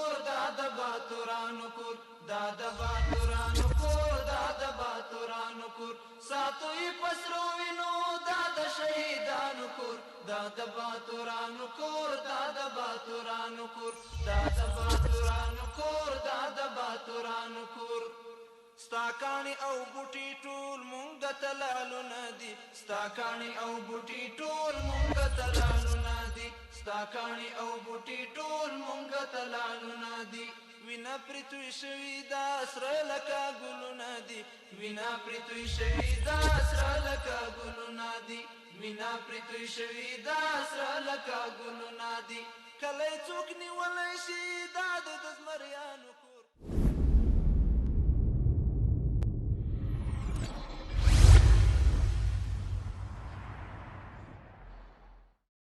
کور دا د باتورانو کور دا د باتورانو کور دا د باتورانو کور ساتو یې پسرو وینو دا د شهیدانو کور دا د باتورانو کور دا د باتورانو کور دا د باتورانو کور دا د باتورانو کور ستا کاڼي او بوټي ټول مونږ ته لالونه دي ستا کاڼي او بوټي ټول مونږ ته لالونه دي ستا کاڼي او بوټي ټول مونږ ته لالونه دي وینا پرې توی شوي دا سره لکه ګلونه دي وینا پرې توی شوي دا سره لکه ګلونه دي وینا پرې توی شوي دا سره لکه ګلونه دي کله څوک نیولی شي دا